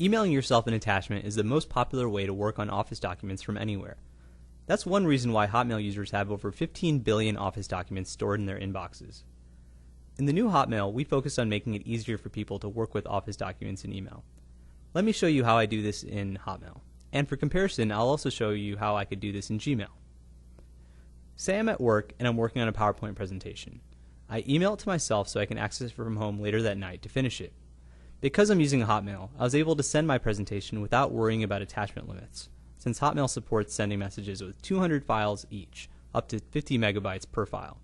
Emailing yourself an attachment is the most popular way to work on Office documents from anywhere. That's one reason why Hotmail users have over 15 billion Office documents stored in their inboxes. In the new Hotmail, we focus on making it easier for people to work with Office documents in email. Let me show you how I do this in Hotmail. And for comparison, I'll also show you how I could do this in Gmail. Say I'm at work and I'm working on a PowerPoint presentation. I email it to myself so I can access it from home later that night to finish it. Because I'm using Hotmail, I was able to send my presentation without worrying about attachment limits, since Hotmail supports sending messages with 200 files each, up to 50 megabytes per file.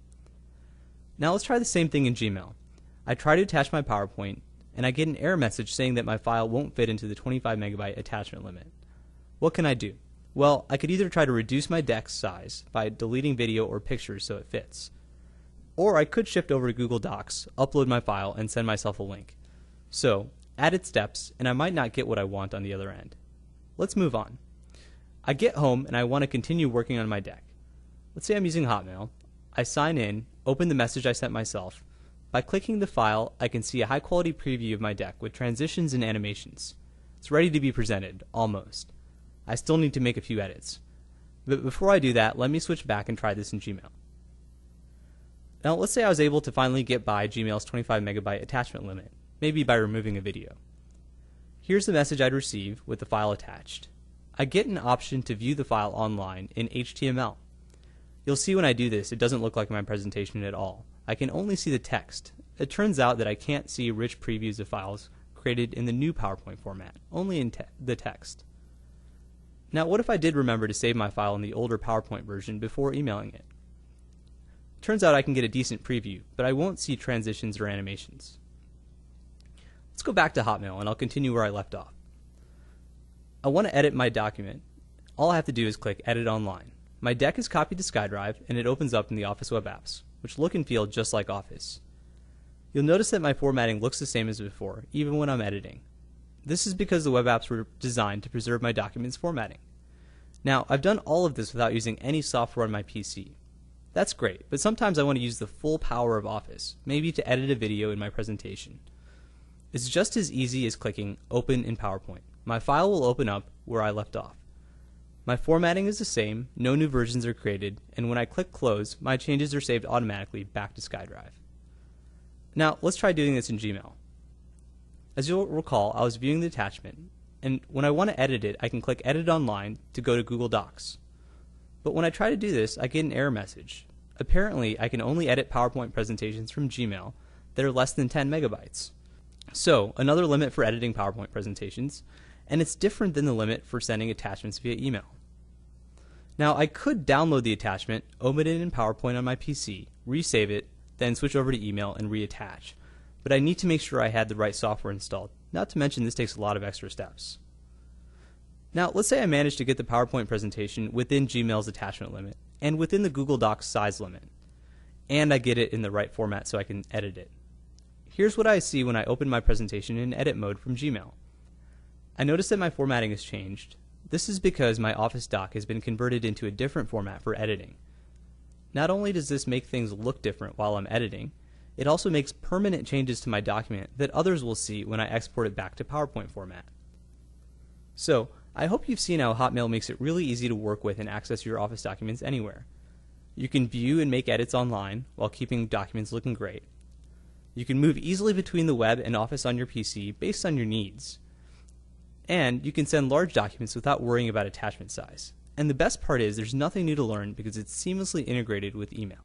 Now let's try the same thing in Gmail. I try to attach my PowerPoint, and I get an error message saying that my file won't fit into the 25 megabyte attachment limit. What can I do? Well, I could either try to reduce my deck size by deleting video or pictures so it fits. Or I could shift over to Google Docs, upload my file, and send myself a link. So, added steps, and I might not get what I want on the other end. Let's move on. I get home and I want to continue working on my deck. Let's say I'm using Hotmail. I sign in, open the message I sent myself. By clicking the file, I can see a high-quality preview of my deck with transitions and animations. It's ready to be presented, almost. I still need to make a few edits. But before I do that, let me switch back and try this in Gmail. Now, let's say I was able to finally get by Gmail's 25 megabyte attachment limit, maybe by removing a video. Here's the message I'd receive with the file attached. I get an option to view the file online in HTML. You'll see when I do this, it doesn't look like my presentation at all. I can only see the text. It turns out that I can't see rich previews of files created in the new PowerPoint format, only in the text. Now, what if I did remember to save my file in the older PowerPoint version before emailing it? Turns out I can get a decent preview, but I won't see transitions or animations. Let's go back to Hotmail and I'll continue where I left off. I want to edit my document. All I have to do is click Edit Online. My deck is copied to SkyDrive and it opens up in the Office web apps, which look and feel just like Office. You'll notice that my formatting looks the same as before, even when I'm editing. This is because the web apps were designed to preserve my document's formatting. Now, I've done all of this without using any software on my PC. That's great, but sometimes I want to use the full power of Office, maybe to edit a video in my presentation. It's just as easy as clicking Open in PowerPoint. My file will open up where I left off. My formatting is the same, no new versions are created, and when I click Close, my changes are saved automatically back to SkyDrive. Now, let's try doing this in Gmail. As you'll recall, I was viewing the attachment, and when I want to edit it, I can click Edit Online to go to Google Docs. But when I try to do this, I get an error message. Apparently, I can only edit PowerPoint presentations from Gmail that are less than 10 megabytes. So, another limit for editing PowerPoint presentations, and it's different than the limit for sending attachments via email. Now, I could download the attachment, open it in PowerPoint on my PC, resave it, then switch over to email and reattach. But I need to make sure I had the right software installed, not to mention this takes a lot of extra steps. Now, let's say I managed to get the PowerPoint presentation within Gmail's attachment limit, and within the Google Docs size limit, and I get it in the right format so I can edit it. Here's what I see when I open my presentation in edit mode from Gmail. I notice that my formatting has changed. This is because my Office doc has been converted into a different format for editing. Not only does this make things look different while I'm editing, it also makes permanent changes to my document that others will see when I export it back to PowerPoint format. So, I hope you've seen how Hotmail makes it really easy to work with and access your Office documents anywhere. You can view and make edits online while keeping documents looking great. You can move easily between the web and Office on your PC based on your needs. And you can send large documents without worrying about attachment size. And the best part is there's nothing new to learn because it's seamlessly integrated with email.